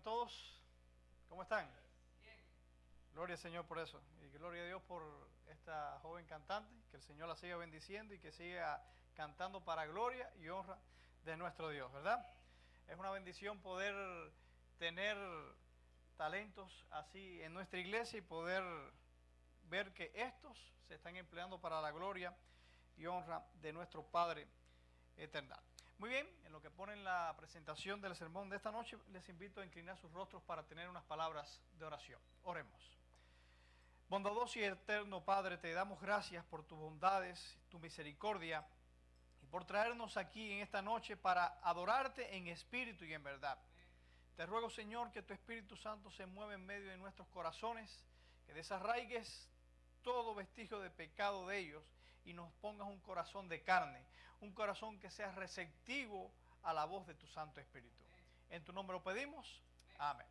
todos. ¿Cómo están? Bien. Gloria al Señor por eso. Y gloria a Dios por esta joven cantante. Que el Señor la siga bendiciendo y que siga cantando para gloria y honra de nuestro Dios, ¿verdad? Es una bendición poder tener talentos así en nuestra iglesia y poder ver que estos se están empleando para la gloria y honra de nuestro Padre eterno. Muy bien, en lo que ponen la presentación del sermón de esta noche, les invito a inclinar sus rostros para tener unas palabras de oración. Oremos. Bondadoso y eterno Padre, te damos gracias por tus bondades, tu misericordia y por traernos aquí en esta noche para adorarte en espíritu y en verdad. Te ruego, Señor, que tu Espíritu Santo se mueva en medio de nuestros corazones, que desarraigues todo vestigio de pecado de ellos y nos pongas un corazón de carne, un corazón que sea receptivo a la voz de tu Santo Espíritu. En tu nombre lo pedimos. Amén.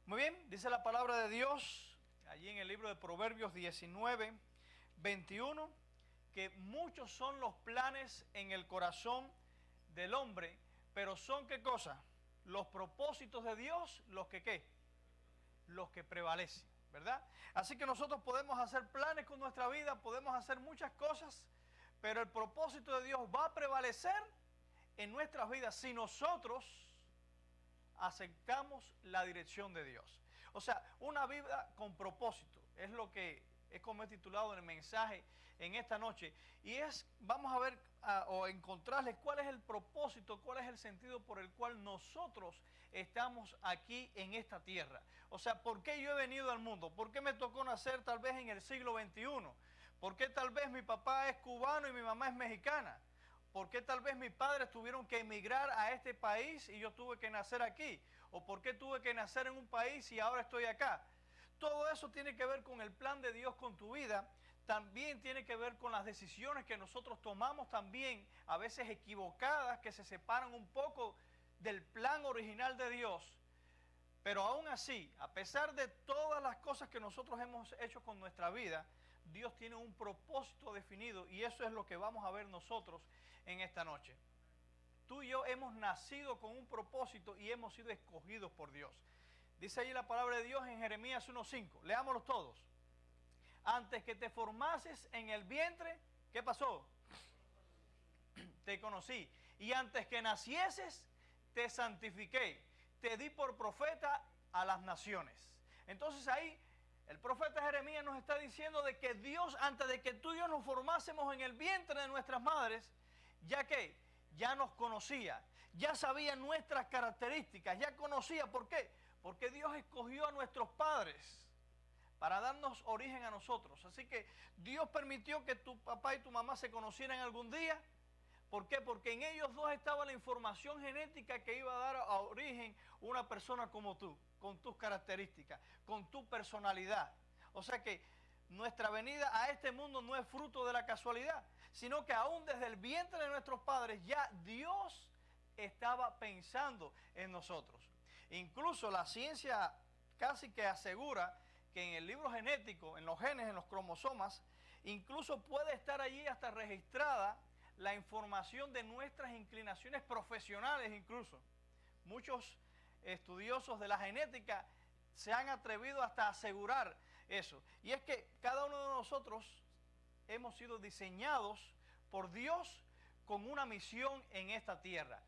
Muy bien, dice la palabra de Dios, allí en el libro de Proverbios 19, 21, que muchos son los planes en el corazón del hombre, pero son, ¿qué cosa? Los propósitos de Dios, los que, ¿qué? Los que prevalecen, ¿verdad? Así que nosotros podemos hacer planes con nuestra vida, podemos hacer muchas cosas, pero el propósito de Dios va a prevalecer en nuestras vidas si nosotros aceptamos la dirección de Dios. O sea, una vida con propósito, es lo que es como he titulado en el mensaje en esta noche, y vamos a ver o encontrarles cuál es el propósito, cuál es el sentido por el cual nosotros estamos aquí en esta tierra. O sea, ¿por qué yo he venido al mundo? ¿Por qué me tocó nacer tal vez en el siglo XXI? ¿Por qué tal vez mi papá es cubano y mi mamá es mexicana? ¿Por qué tal vez mis padres tuvieron que emigrar a este país y yo tuve que nacer aquí? ¿O por qué tuve que nacer en un país y ahora estoy acá? Todo eso tiene que ver con el plan de Dios con tu vida. También tiene que ver con las decisiones que nosotros tomamos también, a veces equivocadas, que se separan un poco del plan original de Dios. Pero aún así, a pesar de todas las cosas que nosotros hemos hecho con nuestra vida, Dios tiene un propósito definido y eso es lo que vamos a ver nosotros en esta noche. Tú y yo hemos nacido con un propósito y hemos sido escogidos por Dios. Dice allí la palabra de Dios en Jeremías 1:5. Leámoslos todos. Antes que te formases en el vientre, ¿qué pasó? Te conocí. Y antes que nacieses, te santifiqué. Te di por profeta a las naciones. Entonces ahí el profeta Jeremías nos está diciendo de que Dios, antes de que tú y yo nos formásemos en el vientre de nuestras madres, ya que ya nos conocía, ya sabía nuestras características, ya conocía. ¿Por qué? Porque Dios escogió a nuestros padres para darnos origen a nosotros. Así que Dios permitió que tu papá y tu mamá se conocieran algún día. ¿Por qué? Porque en ellos dos estaba la información genética que iba a dar a origen una persona como tú, con tus características, con tu personalidad. O sea que nuestra venida a este mundo no es fruto de la casualidad, sino que aún desde el vientre de nuestros padres ya Dios estaba pensando en nosotros. Incluso la ciencia casi que asegura que en el libro genético, en los genes, en los cromosomas, incluso puede estar allí hasta registrada la información de nuestras inclinaciones profesionales incluso. Muchos estudiosos de la genética se han atrevido hasta a asegurar eso. Y es que cada uno de nosotros hemos sido diseñados por Dios con una misión en esta tierra,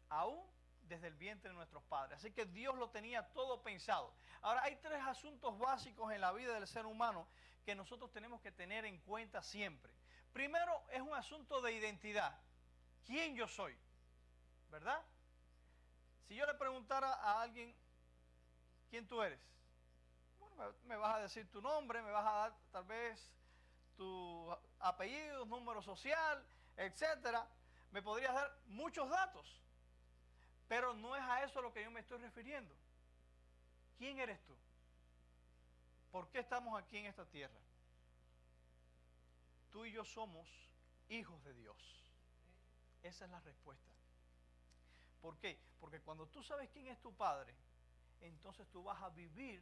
aún desde el vientre de nuestros padres. Así que Dios lo tenía todo pensado. Ahora, hay tres asuntos básicos en la vida del ser humano que nosotros tenemos que tener en cuenta siempre. Primero, es un asunto de identidad. ¿Quién yo soy? ¿Verdad? Si yo le preguntara a alguien, ¿quién tú eres? Bueno, me vas a decir tu nombre, me vas a dar tal vez tu apellido, número social, etcétera. Me podrías dar muchos datos. Pero no es a eso a lo que yo me estoy refiriendo. ¿Quién eres tú? ¿Por qué estamos aquí en esta tierra? Tú y yo somos hijos de Dios. Esa es la respuesta. ¿Por qué? Porque cuando tú sabes quién es tu Padre, entonces tú vas a vivir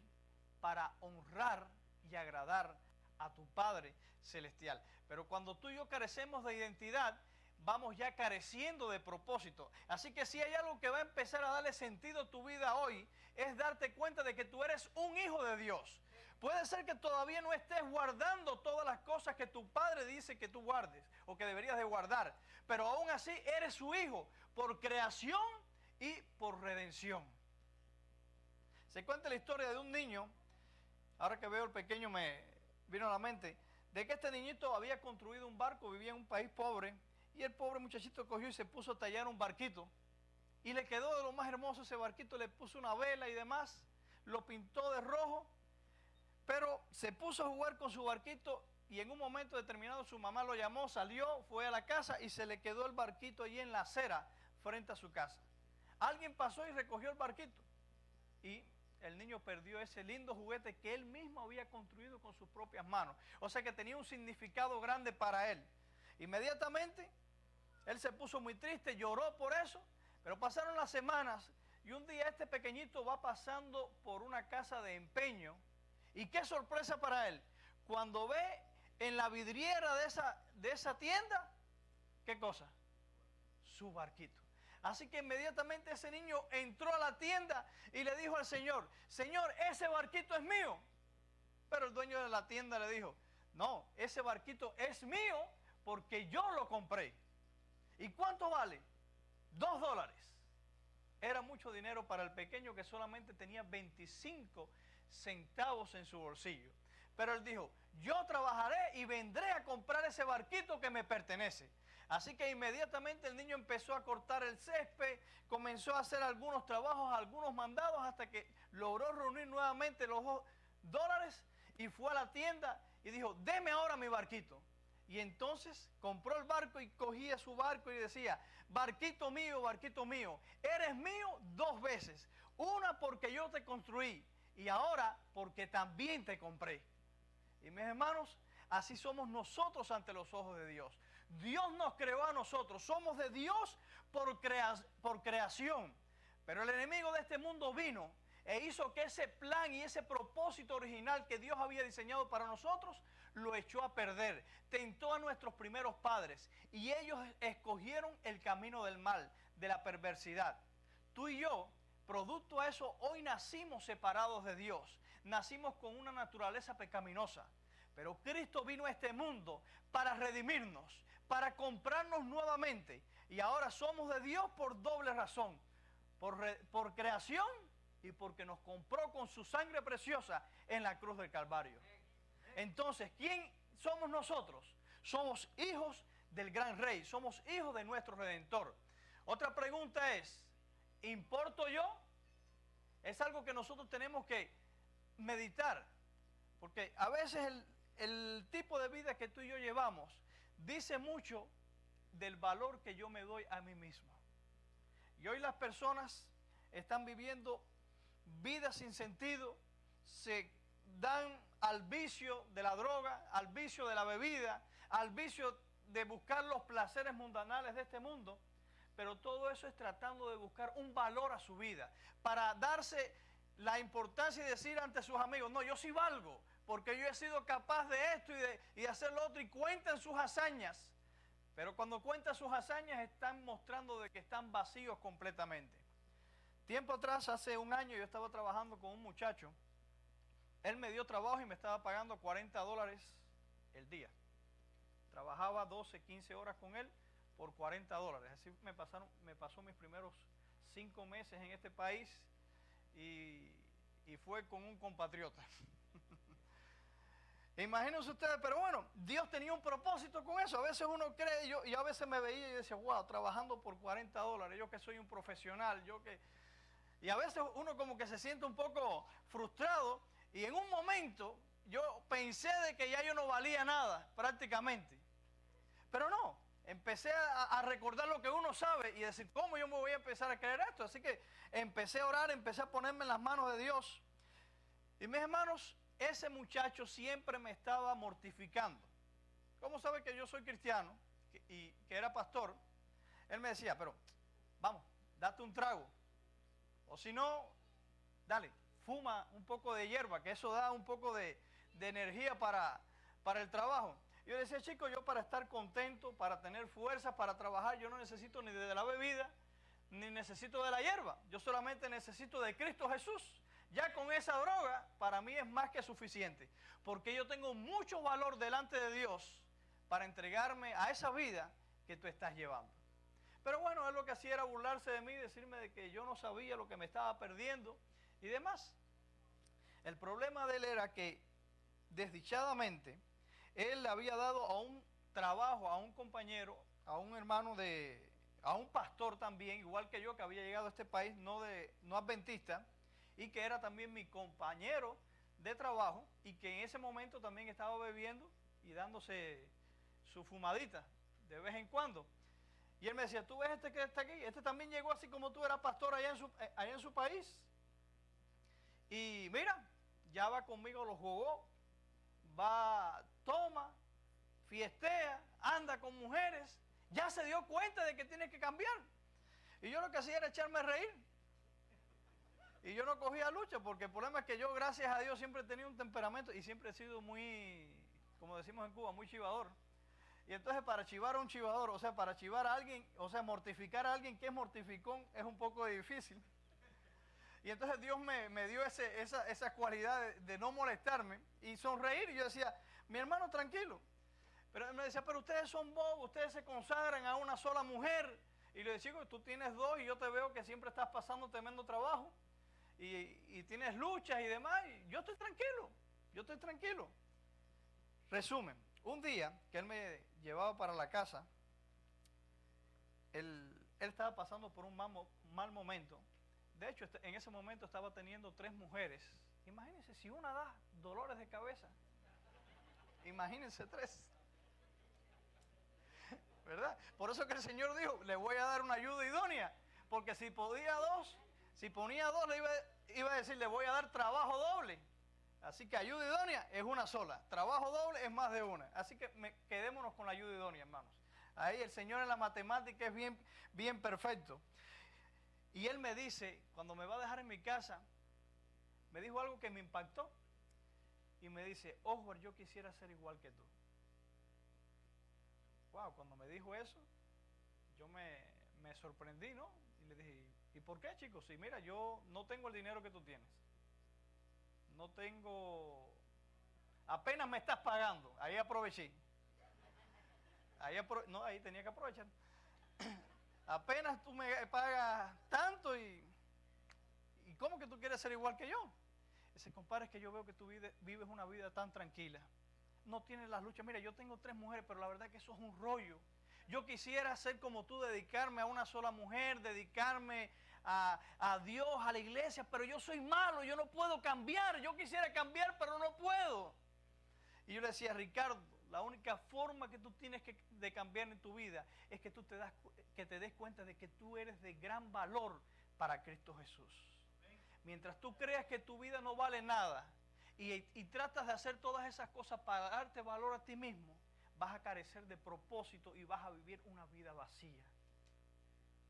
para honrar y agradar a tu Padre Celestial. Pero cuando tú y yo carecemos de identidad, vamos ya careciendo de propósito. Así que si hay algo que va a empezar a darle sentido a tu vida hoy, es darte cuenta de que tú eres un hijo de Dios. Puede ser que todavía no estés guardando todas las cosas que tu padre dice que tú guardes o que deberías de guardar, pero aún así eres su hijo por creación y por redención. Se cuenta la historia de un niño, ahora que veo el pequeño me vino a la mente, de que este niñito había construido un barco, vivía en un país pobre, y el pobre muchachito cogió y se puso a tallar un barquito, y le quedó de lo más hermoso ese barquito, le puso una vela y demás, lo pintó de rojo, pero se puso a jugar con su barquito y en un momento determinado su mamá lo llamó, salió, fue a la casa y se le quedó el barquito allí en la acera frente a su casa. Alguien pasó y recogió el barquito y el niño perdió ese lindo juguete que él mismo había construido con sus propias manos. O sea que tenía un significado grande para él. Inmediatamente él se puso muy triste, lloró por eso, pero pasaron las semanas y un día este pequeñito va pasando por una casa de empeño. Y qué sorpresa para él, cuando ve en la vidriera de esa tienda, ¿qué cosa? Su barquito. Así que inmediatamente ese niño entró a la tienda y le dijo al Señor, Señor, ese barquito es mío. Pero el dueño de la tienda le dijo, no, ese barquito es mío porque yo lo compré. ¿Y cuánto vale? $2. Era mucho dinero para el pequeño que solamente tenía 25 centavos en su bolsillo. Pero él dijo, yo trabajaré y vendré a comprar ese barquito que me pertenece. Así que inmediatamente el niño empezó a cortar el césped, comenzó a hacer algunos trabajos, algunos mandados, hasta que logró reunir nuevamente los $2 y fue a la tienda y dijo, deme ahora mi barquito. Y entonces compró el barco y cogía su barco y decía, barquito mío, eres mío 2 veces. Una porque yo te construí y ahora porque también te compré. Y mis hermanos, así somos nosotros ante los ojos de Dios. Dios nos creó a nosotros, somos de Dios por creación. Pero el enemigo de este mundo vino e hizo que ese plan y ese propósito original que Dios había diseñado para nosotros, lo echó a perder. Tentó a nuestros primeros padres y ellos escogieron el camino del mal, de la perversidad. Tú y yo, producto a eso, hoy nacimos separados de Dios. Nacimos con una naturaleza pecaminosa. Pero Cristo vino a este mundo para redimirnos, para comprarnos nuevamente. Y ahora somos de Dios por doble razón. Por creación y porque nos compró con su sangre preciosa en la cruz del Calvario. Entonces, ¿quién somos nosotros? Somos hijos del gran Rey, somos hijos de nuestro Redentor. Otra pregunta es, ¿importo yo? Es algo que nosotros tenemos que meditar, porque a veces el tipo de vida que tú y yo llevamos dice mucho del valor que yo me doy a mí mismo. Y hoy las personas están viviendo vidas sin sentido, se dan al vicio de la droga, al vicio de la bebida, al vicio de buscar los placeres mundanales de este mundo, pero todo eso es tratando de buscar un valor a su vida, para darse la importancia y decir ante sus amigos, no, yo sí valgo, porque yo he sido capaz de esto y de hacer lo otro, y cuentan sus hazañas, pero cuando cuentan sus hazañas están mostrando de que están vacíos completamente. Tiempo atrás, hace un año, yo estaba trabajando con un muchacho. Él me dio trabajo y me estaba pagando $40 el día. Trabajaba 12, 15 horas con él por $40. Así me pasó mis primeros 5 meses en este país y fue con un compatriota. Imagínense ustedes, pero bueno, Dios tenía un propósito con eso. A veces uno cree, y a veces me veía y decía, wow, trabajando por $40, yo que soy un profesional, y a veces uno como que se siente un poco frustrado. Y en un momento yo pensé de que ya yo no valía nada prácticamente. Pero no, empecé a recordar lo que uno sabe y decir, ¿cómo yo me voy a empezar a creer esto? Así que empecé a orar, empecé a ponerme en las manos de Dios. Y mis hermanos, ese muchacho siempre me estaba mortificando. ¿Cómo sabe que yo soy cristiano y que era pastor? Él me decía, pero vamos, date un trago. O si no, dale, fuma un poco de hierba, que eso da un poco de energía para el trabajo. Yo decía, chicos, yo para estar contento, para tener fuerza, para trabajar, yo no necesito ni de la bebida, ni necesito de la hierba. Yo solamente necesito de Cristo Jesús. Ya con esa droga, para mí es más que suficiente. Porque yo tengo mucho valor delante de Dios para entregarme a esa vida que tú estás llevando. Pero bueno, él lo que hacía era burlarse de mí, decirme de que yo no sabía lo que me estaba perdiendo y demás. El problema de él era que, desdichadamente, él le había dado a un trabajo, a un compañero, a un hermano a un pastor también, igual que yo, que había llegado a este país, no adventista, y que era también mi compañero de trabajo, y que en ese momento también estaba bebiendo y dándose su fumadita de vez en cuando. Y él me decía, ¿tú ves este que está aquí? Este también llegó así como tú, eras pastor allá en su país. Y mira, ya va conmigo los jugó, toma, fiestea, anda con mujeres, ya se dio cuenta de que tiene que cambiar. Y yo lo que hacía era echarme a reír. Y yo no cogía lucha, porque el problema es que yo, gracias a Dios, siempre he tenido un temperamento y siempre he sido muy, como decimos en Cuba, muy chivador. Y entonces para chivar a un chivador, o sea, para chivar a alguien, o sea, mortificar a alguien que es mortificón, es un poco difícil. Y entonces Dios me dio esa cualidad de no molestarme y sonreír. Y yo decía, mi hermano, tranquilo. Pero él me decía, pero ustedes son bobos, ustedes se consagran a una sola mujer. Y le decía, tú tienes dos y yo te veo que siempre estás pasando tremendo trabajo. Y tienes luchas y demás. Y yo estoy tranquilo. Resumen, un día que él me llevaba para la casa, él estaba pasando por un mal momento. De hecho, en ese momento estaba teniendo 3 mujeres. Imagínense, si una da dolores de cabeza, imagínense 3. ¿Verdad? Por eso que el Señor dijo, le voy a dar una ayuda idónea. Porque si ponía 2, le iba a decir, le voy a dar trabajo doble. Así que ayuda idónea es una sola. Trabajo doble es más de una. Así que quedémonos con la ayuda idónea, hermanos. Ahí el Señor en la matemática es bien perfecto. Y él me dice, cuando me va a dejar en mi casa, me dijo algo que me impactó. Y me dice, Oswald, yo quisiera ser igual que tú. Wow, cuando me dijo eso, yo me sorprendí, ¿no? Y le dije, ¿y por qué, chicos? Si mira, yo no tengo el dinero que tú tienes. No tengo... Apenas me estás pagando. Ahí aproveché. Ahí tenía que aprovechar. Apenas tú me pagas tanto y ¿cómo que tú quieres ser igual que yo? Ese compadre, es que yo veo que tú vives una vida tan tranquila. No tienes las luchas. Mira, yo tengo 3 mujeres, pero la verdad es que eso es un rollo. Yo quisiera ser como tú, dedicarme a una sola mujer, dedicarme a Dios, a la iglesia, pero yo soy malo, yo no puedo cambiar. Yo quisiera cambiar, pero no puedo. Y yo le decía, Ricardo, la única forma que tú tienes de cambiar en tu vida es que tú te des cuenta de que tú eres de gran valor para Cristo Jesús. Mientras tú creas que tu vida no vale nada y tratas de hacer todas esas cosas para darte valor a ti mismo, vas a carecer de propósito y vas a vivir una vida vacía.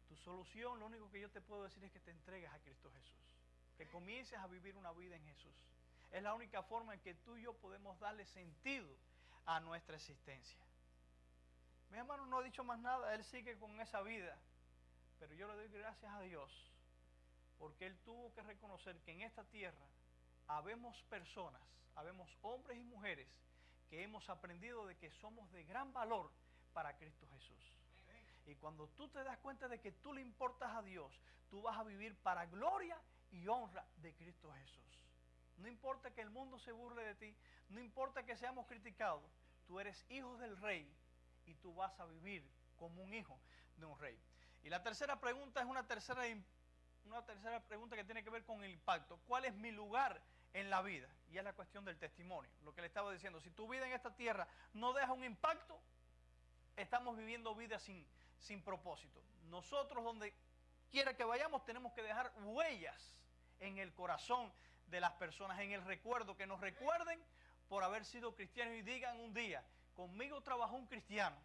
Tu solución, lo único que yo te puedo decir es que te entregues a Cristo Jesús, que comiences a vivir una vida en Jesús. Es la única forma en que tú y yo podemos darle sentido a nuestra existencia. Mi hermano no ha dicho más nada, él sigue con esa vida, pero yo le doy gracias a Dios porque él tuvo que reconocer que en esta tierra habemos personas, habemos hombres y mujeres que hemos aprendido de que somos de gran valor para Cristo Jesús. Y cuando tú te das cuenta de que tú le importas a Dios, tú vas a vivir para gloria y honra de Cristo Jesús. No importa que el mundo se burle de ti, no importa que seamos criticados, tú eres hijo del rey y tú vas a vivir como un hijo de un rey. Y la tercera pregunta es una tercera pregunta que tiene que ver con el impacto. ¿Cuál es mi lugar en la vida? Y es la cuestión del testimonio. Lo que le estaba diciendo, si tu vida en esta tierra no deja un impacto, estamos viviendo vidas sin propósito. Nosotros, donde quiera que vayamos, tenemos que dejar huellas en el corazón de las personas, en el recuerdo, que nos recuerden por haber sido cristianos y digan un día, conmigo trabajó un cristiano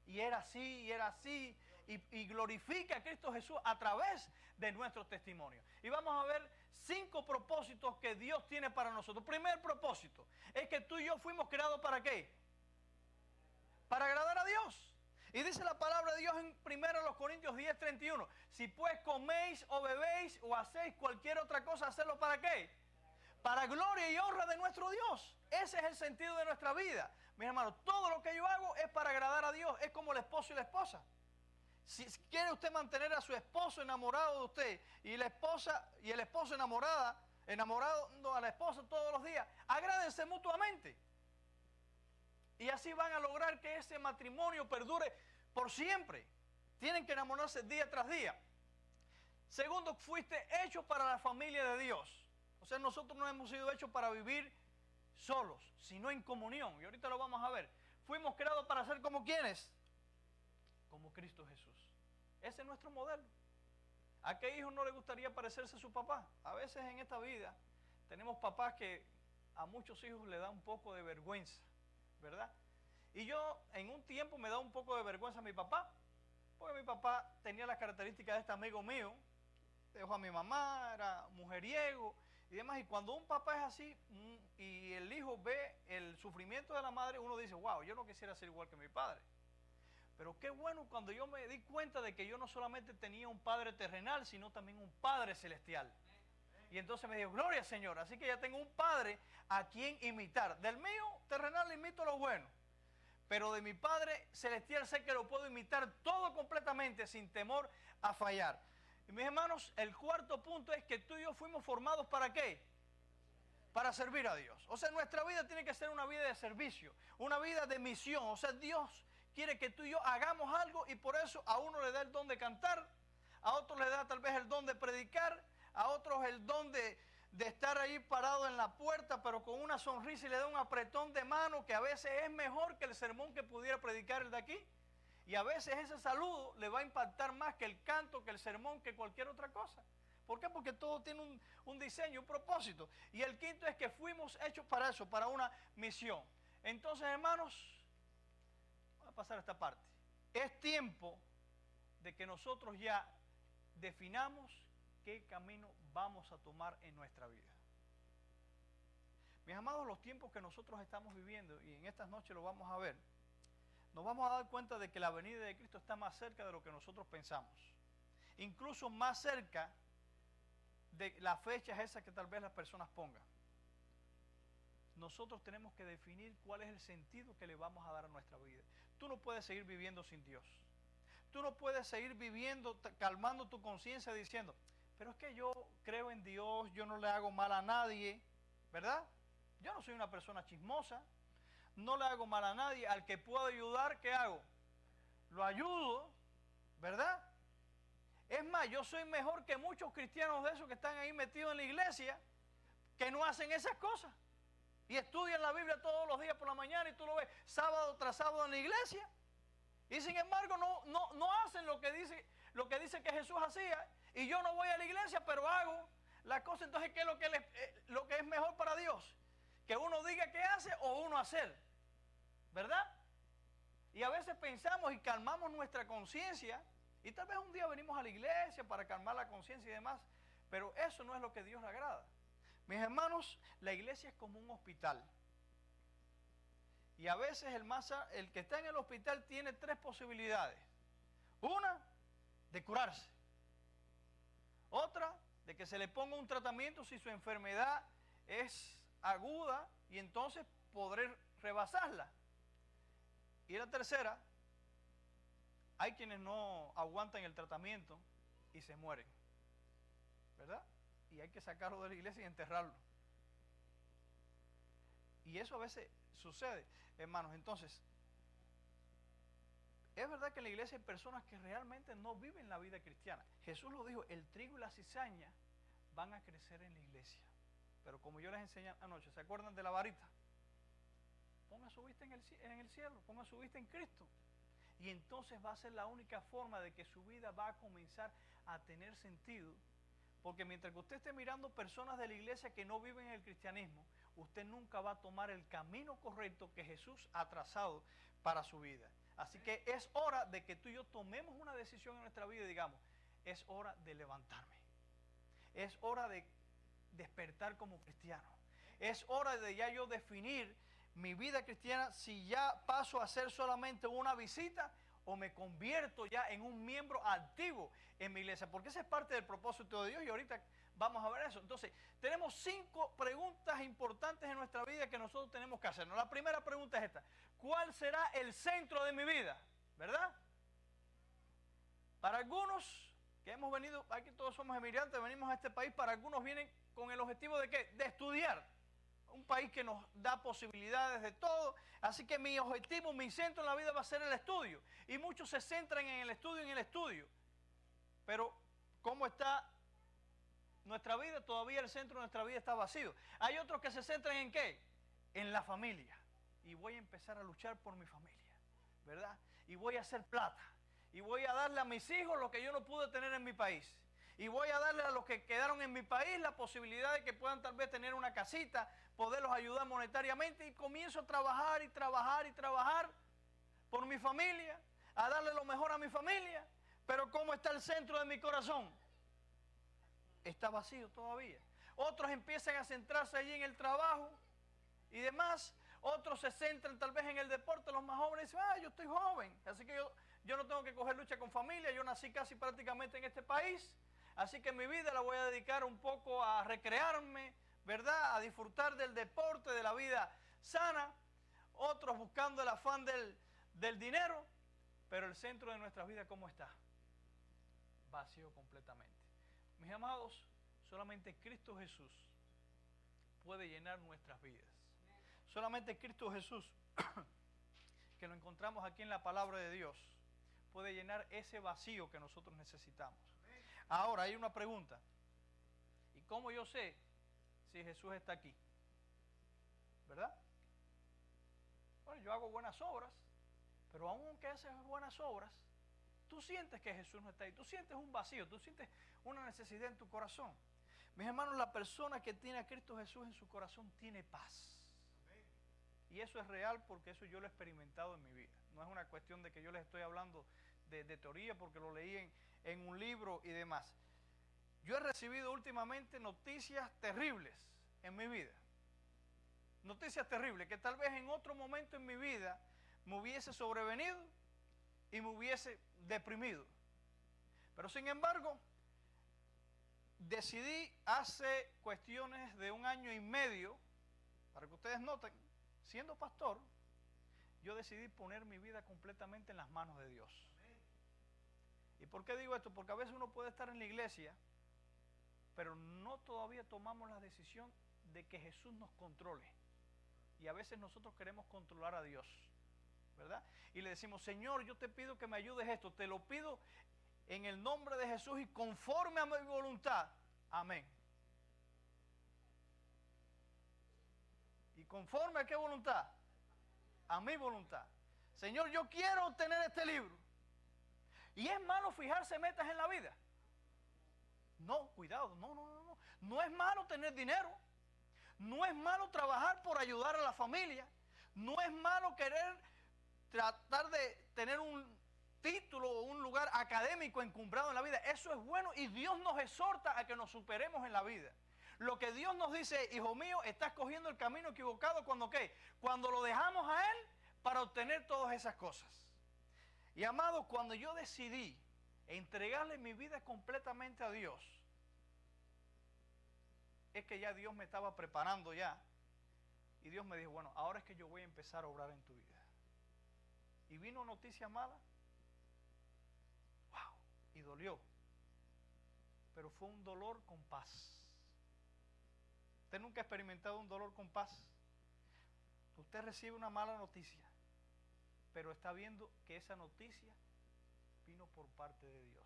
y era así, y glorifica a Cristo Jesús a través de nuestros testimonios. Y vamos a ver 5 propósitos que Dios tiene para nosotros. Primer propósito es que tú y yo fuimos creados ¿para qué? Para agradar a Dios. Y dice la palabra de Dios en 1 Corintios 10:31. Si pues coméis o bebéis o hacéis cualquier otra cosa, ¿hacerlo para qué? Para gloria y honra de nuestro Dios. Ese es el sentido de nuestra vida. Mis hermanos, todo lo que yo hago es para agradar a Dios. Es como el esposo y la esposa. Si quiere usted mantener a su esposo enamorado de usted y la esposa y el esposo enamorado a la esposa todos los días, agrádense mutuamente. Y así van a lograr que ese matrimonio perdure por siempre. Tienen que enamorarse día tras día. Segundo, fuiste hecho para la familia de Dios. O sea, nosotros no hemos sido hechos para vivir solos, sino en comunión. Y ahorita lo vamos a ver. Fuimos creados para ser como ¿quiénes? Como Cristo Jesús. Ese es nuestro modelo. ¿A qué hijo no le gustaría parecerse a su papá? A veces en esta vida tenemos papás que a muchos hijos le da un poco de vergüenza, ¿verdad? Y yo en un tiempo me da un poco de vergüenza a mi papá, porque mi papá tenía las características de este amigo mío, dejó a mi mamá, era mujeriego y demás. Y cuando un papá es así y el hijo ve el sufrimiento de la madre, uno dice, wow, yo no quisiera ser igual que mi padre. Pero qué bueno cuando yo me di cuenta de que yo no solamente tenía un padre terrenal, sino también un padre celestial. Y entonces me dijo, gloria al Señor, así que ya tengo un padre a quien imitar. Del mío terrenal le imito lo bueno, pero de mi Padre celestial sé que lo puedo imitar todo completamente sin temor a fallar. Y mis hermanos, el cuarto punto es que tú y yo fuimos formados ¿para qué? Para servir a Dios. O sea, nuestra vida tiene que ser una vida de servicio, una vida de misión. O sea, Dios quiere que tú y yo hagamos algo y por eso a uno le da el don de cantar, a otro le da tal vez el don de predicar, a otros el don de estar ahí parado en la puerta, pero con una sonrisa y le da un apretón de mano que a veces es mejor que el sermón que pudiera predicar el de aquí. Y a veces ese saludo le va a impactar más que el canto, que el sermón, que cualquier otra cosa. ¿Por qué? Porque todo tiene un diseño, un propósito. Y el quinto es que fuimos hechos para eso, para una misión. Entonces, hermanos, voy a pasar a esta parte. Es tiempo de que nosotros ya definamos qué camino vamos a tomar en nuestra vida. Mis amados, los tiempos que nosotros estamos viviendo, y en estas noches lo vamos a ver, nos vamos a dar cuenta de que la venida de Cristo está más cerca de lo que nosotros pensamos. Incluso más cerca de las fechas esas que tal vez las personas pongan. Nosotros tenemos que definir cuál es el sentido que le vamos a dar a nuestra vida. Tú no puedes seguir viviendo sin Dios. Tú no puedes seguir viviendo, calmando tu conciencia diciendo, pero es que yo creo en Dios, yo no le hago mal a nadie, ¿verdad? Yo no soy una persona chismosa, no le hago mal a nadie, al que puedo ayudar, ¿qué hago? Lo ayudo, ¿verdad? Es más, yo soy mejor que muchos cristianos de esos que están ahí metidos en la iglesia, que no hacen esas cosas. Y estudian la Biblia todos los días por la mañana y tú lo ves sábado tras sábado en la iglesia. Y sin embargo no hacen lo que dice que Jesús hacía. Y yo no voy a la iglesia, pero hago la cosa. Entonces, ¿qué es lo que es mejor para Dios? Que uno diga qué hace o uno hacer, ¿verdad? Y a veces pensamos y calmamos nuestra conciencia, y tal vez un día venimos a la iglesia para calmar la conciencia y demás, pero eso no es lo que a Dios le agrada. Mis hermanos, la iglesia es como un hospital. Y a veces el que está en el hospital tiene tres posibilidades. Una, de curarse. Otra, de que se le ponga un tratamiento si su enfermedad es aguda y entonces podré rebasarla. Y la tercera, hay quienes no aguantan el tratamiento y se mueren, ¿verdad? Y hay que sacarlo de la iglesia y enterrarlo. Y eso a veces sucede, hermanos. Entonces, es verdad que en la iglesia hay personas que realmente no viven la vida cristiana. Jesús lo dijo, el trigo y la cizaña van a crecer en la iglesia. Pero como yo les enseñé anoche, ¿se acuerdan de la varita? Ponga su vista en el cielo, ponga su vista en Cristo. Y entonces va a ser la única forma de que su vida va a comenzar a tener sentido. Porque mientras que usted esté mirando personas de la iglesia que no viven el cristianismo, usted nunca va a tomar el camino correcto que Jesús ha trazado para su vida. Así que es hora de que tú y yo tomemos una decisión en nuestra vida y digamos, es hora de levantarme. Es hora de despertar como cristiano. Es hora de ya yo definir mi vida cristiana, si ya paso a ser solamente una visita o me convierto ya en un miembro activo en mi iglesia? Porque ese es parte del propósito de Dios y ahorita vamos a ver eso. Entonces, tenemos 5 preguntas importantes en nuestra vida que nosotros tenemos que hacernos. La primera pregunta es esta: ¿cuál será el centro de mi vida? ¿Verdad? Para algunos que hemos venido, aquí todos somos emigrantes, venimos a este país, para algunos vienen con el objetivo de ¿qué? De estudiar. Un país que nos da posibilidades de todo, así que mi objetivo, mi centro en la vida va a ser el estudio. Y muchos se centran en el estudio. Pero, ¿cómo está nuestra vida? Todavía el centro de nuestra vida está vacío. Hay otros que se centran ¿en qué? En la familia. Y voy a empezar a luchar por mi familia, ¿verdad? Y voy a hacer plata. Y voy a darle a mis hijos lo que yo no pude tener en mi país. Y voy a darle a los que quedaron en mi país la posibilidad de que puedan tal vez tener una casita, poderlos ayudar monetariamente, y comienzo a trabajar y trabajar y trabajar por mi familia, a darle lo mejor a mi familia. Pero ¿cómo está el centro de mi corazón? Está vacío todavía. Otros empiezan a centrarse allí en el trabajo y demás. Otros se centran tal vez en el deporte. Los más jóvenes dicen, yo estoy joven, así que yo no tengo que coger lucha con familia. Yo nací casi prácticamente en este país, así que mi vida la voy a dedicar un poco a recrearme, ¿verdad? A disfrutar del deporte, de la vida sana. Otros buscando el afán del dinero. Pero el centro de nuestras vidas, ¿cómo está? Vacío completamente. Mis amados, solamente Cristo Jesús puede llenar nuestras vidas. Solamente Cristo Jesús, que lo encontramos aquí en la palabra de Dios, puede llenar ese vacío que nosotros necesitamos. Ahora hay una pregunta: ¿y cómo yo sé si Jesús está aquí? ¿Verdad? Bueno, yo hago buenas obras, pero aunque haces buenas obras, tú sientes que Jesús no está ahí. Tú sientes un vacío, tú sientes una necesidad en tu corazón. Mis hermanos, la persona que tiene a Cristo Jesús en su corazón tiene paz. Y eso es real, porque eso yo lo he experimentado en mi vida. No es una cuestión de que yo les estoy hablando de teoría porque lo leí en un libro y demás. Yo he recibido últimamente noticias terribles en mi vida. Noticias terribles que tal vez en otro momento en mi vida me hubiese sobrevenido y me hubiese deprimido. Pero sin embargo, decidí hace cuestiones de 1 año y medio, para que ustedes noten, siendo pastor, yo decidí poner mi vida completamente en las manos de Dios. ¿Y por qué digo esto? Porque a veces uno puede estar en la iglesia, pero no todavía tomamos la decisión de que Jesús nos controle. Y a veces nosotros queremos controlar a Dios, ¿verdad? Y le decimos, Señor, yo te pido que me ayudes esto, te lo pido en el nombre de Jesús y conforme a mi voluntad. Amén. ¿Y conforme a qué voluntad? A mi voluntad. Señor, yo quiero obtener este libro. ¿Y es malo fijarse metas en la vida? No, cuidado, no. No es malo tener dinero. No es malo trabajar por ayudar a la familia. No es malo querer tratar de tener un título o un lugar académico encumbrado en la vida. Eso es bueno y Dios nos exhorta a que nos superemos en la vida. Lo que Dios nos dice, hijo mío, estás cogiendo el camino equivocado cuando ¿qué? Cuando lo dejamos a Él para obtener todas esas cosas. Y amados, cuando yo decidí entregarle mi vida completamente a Dios, es que ya Dios me estaba preparando ya. Y Dios me dijo, bueno, ahora es que yo voy a empezar a obrar en tu vida. Y vino noticia mala. ¡Wow! Y dolió. Pero fue un dolor con paz. ¿Usted nunca ha experimentado un dolor con paz? Usted recibe una mala noticia, pero está viendo que esa noticia vino por parte de Dios.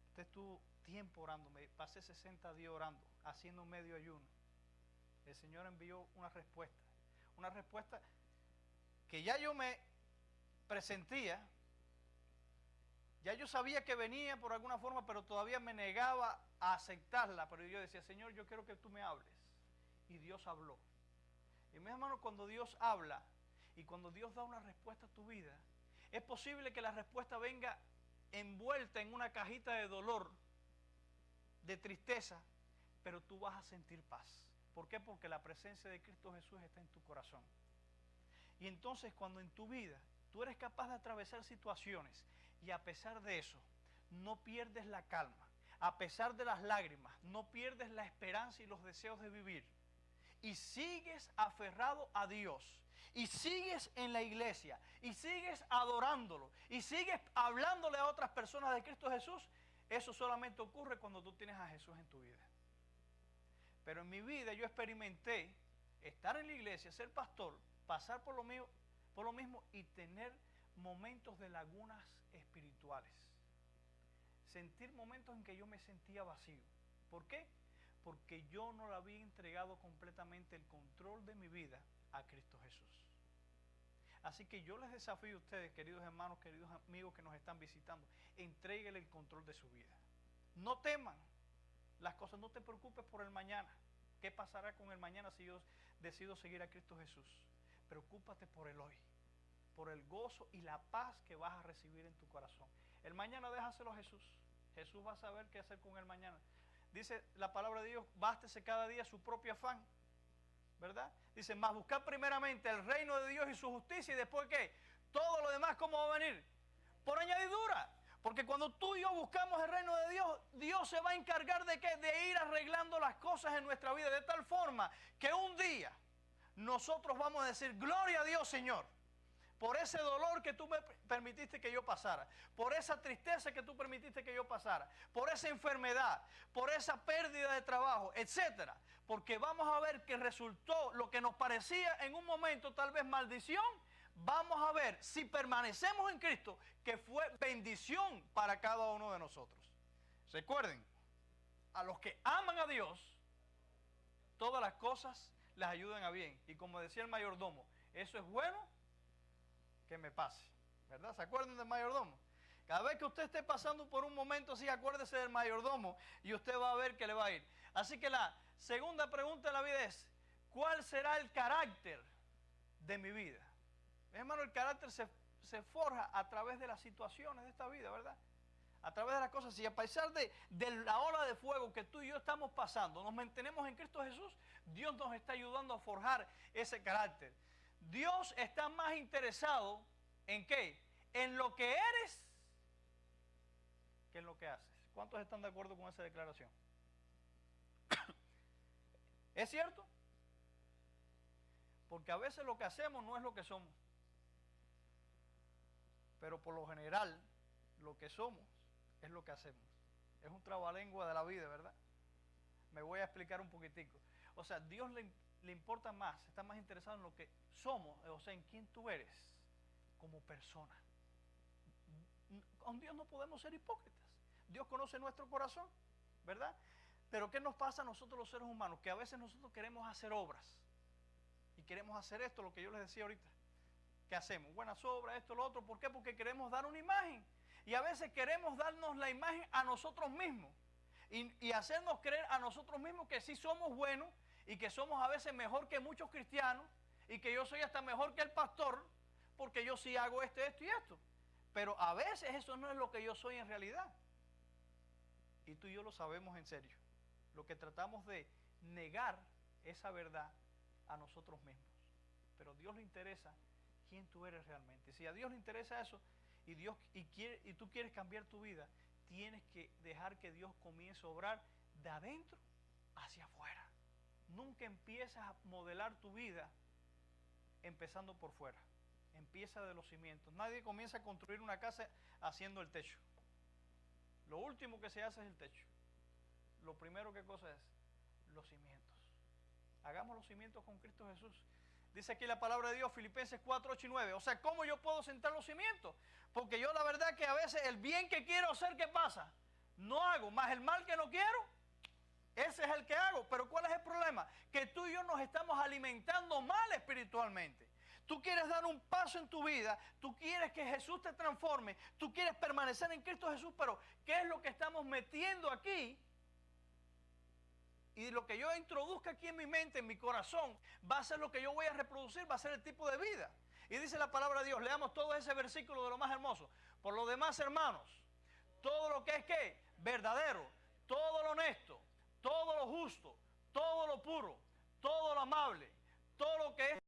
Usted estuvo tiempo orando, me pasé 60 días orando, haciendo medio ayuno. El Señor envió una respuesta que ya yo me presentía, ya yo sabía que venía por alguna forma, pero todavía me negaba a aceptarla. Pero yo decía, Señor, yo quiero que tú me hables. Y Dios habló. Y mis hermanos, cuando Dios habla y cuando Dios da una respuesta a tu vida, es posible que la respuesta venga envuelta en una cajita de dolor, de tristeza, pero tú vas a sentir paz. ¿Por qué? Porque la presencia de Cristo Jesús está en tu corazón. Y entonces cuando en tu vida tú eres capaz de atravesar situaciones y a pesar de eso, no pierdes la calma. A pesar de las lágrimas, no pierdes la esperanza y los deseos de vivir. Y sigues aferrado a Dios. Y sigues en la iglesia. Y sigues adorándolo. Y sigues hablándole a otras personas de Cristo Jesús. Eso solamente ocurre cuando tú tienes a Jesús en tu vida. Pero en mi vida yo experimenté estar en la iglesia, ser pastor, pasar por lo mismo y tener momentos de lagunas espirituales. Sentir momentos en que yo me sentía vacío. ¿Por qué? Porque yo no le había entregado completamente el control de mi vida a Cristo Jesús. Así que yo les desafío a ustedes, queridos hermanos, queridos amigos que nos están visitando, entréguenle el control de su vida. No teman las cosas, no te preocupes por el mañana. ¿Qué pasará con el mañana si yo decido seguir a Cristo Jesús? Preocúpate por el hoy, por el gozo y la paz que vas a recibir en tu corazón. El mañana déjaselo a Jesús. Jesús va a saber qué hacer con el mañana. Dice la palabra de Dios, bástese cada día su propio afán, ¿verdad? Dice, más buscar primeramente el reino de Dios y su justicia, y después ¿qué? Todo lo demás, ¿cómo va a venir? Por añadidura. Porque cuando tú y yo buscamos el reino de Dios, Dios se va a encargar de ¿qué? De ir arreglando las cosas en nuestra vida, de tal forma que un día nosotros vamos a decir, gloria a Dios, Señor, por ese dolor que tú me permitiste que yo pasara, por esa tristeza que tú permitiste que yo pasara, por esa enfermedad, por esa pérdida de trabajo, etcétera. Porque vamos a ver que resultó lo que nos parecía en un momento tal vez maldición, vamos a ver si permanecemos en Cristo que fue bendición para cada uno de nosotros. Recuerden, a los que aman a Dios, todas las cosas les ayudan a bien. Y como decía el mayordomo, eso es bueno que me pase, ¿verdad? ¿Se acuerdan del mayordomo? Cada vez que usted esté pasando por un momento así, acuérdese del mayordomo y usted va a ver que le va a ir. Así que la segunda pregunta de la vida es, ¿cuál será el carácter de mi vida? Hermano, el carácter se forja a través de las situaciones de esta vida, ¿verdad? A través de las cosas. Y a pesar de la ola de fuego que tú y yo estamos pasando, nos mantenemos en Cristo Jesús, Dios nos está ayudando a forjar ese carácter. Dios está más interesado en ¿qué? En lo que eres que en lo que haces. ¿Cuántos están de acuerdo con esa declaración? ¿Es cierto? Porque a veces lo que hacemos no es lo que somos. Pero por lo general, lo que somos es lo que hacemos. Es un trabalengua de la vida, ¿verdad? Me voy a explicar un poquitico. O sea, Dios le importa más, está más interesado en lo que somos, o sea, en quién tú eres como persona. Con Dios no podemos ser hipócritas. Dios conoce nuestro corazón, ¿verdad? Pero ¿qué nos pasa a nosotros los seres humanos? Que a veces nosotros queremos hacer obras y queremos hacer esto, lo que yo les decía ahorita. ¿Qué hacemos? Buenas obras, esto, lo otro. ¿Por qué? Porque queremos dar una imagen. Y a veces queremos darnos la imagen a nosotros mismos. Y hacernos creer a nosotros mismos que sí somos buenos y que somos a veces mejor que muchos cristianos y que yo soy hasta mejor que el pastor porque yo sí hago esto y esto. Pero a veces eso no es lo que yo soy en realidad. Y tú y yo lo sabemos en serio. Lo que tratamos de negar esa verdad a nosotros mismos. Pero a Dios le interesa quién tú eres realmente. Si a Dios le interesa eso y tú quieres cambiar tu vida, tienes que dejar que Dios comience a obrar de adentro hacia afuera. Nunca empiezas a modelar tu vida empezando por fuera. Empieza de los cimientos. Nadie comienza a construir una casa haciendo el techo. Lo último que se hace es el techo. Lo primero que cosa es los cimientos. Hagamos los cimientos con Cristo Jesús. Dice aquí la palabra de Dios, Filipenses 4, 8 y 9. O sea, ¿cómo yo puedo sentar los cimientos? Porque yo la verdad que a veces el bien que quiero hacer, ¿qué pasa? No hago, más el mal que no quiero, ese es el que hago. Pero ¿cuál es el problema? Que tú y yo nos estamos alimentando mal espiritualmente. Tú quieres dar un paso en tu vida, tú quieres que Jesús te transforme, tú quieres permanecer en Cristo Jesús, pero ¿qué es lo que estamos metiendo aquí? Y lo que yo introduzca aquí en mi mente, en mi corazón, va a ser lo que yo voy a reproducir, va a ser el tipo de vida. Y dice la palabra de Dios, leamos todo ese versículo de lo más hermoso. Por lo demás, hermanos, todo lo que es ¿qué? Verdadero, todo lo honesto, todo lo justo, todo lo puro, todo lo amable, todo lo que es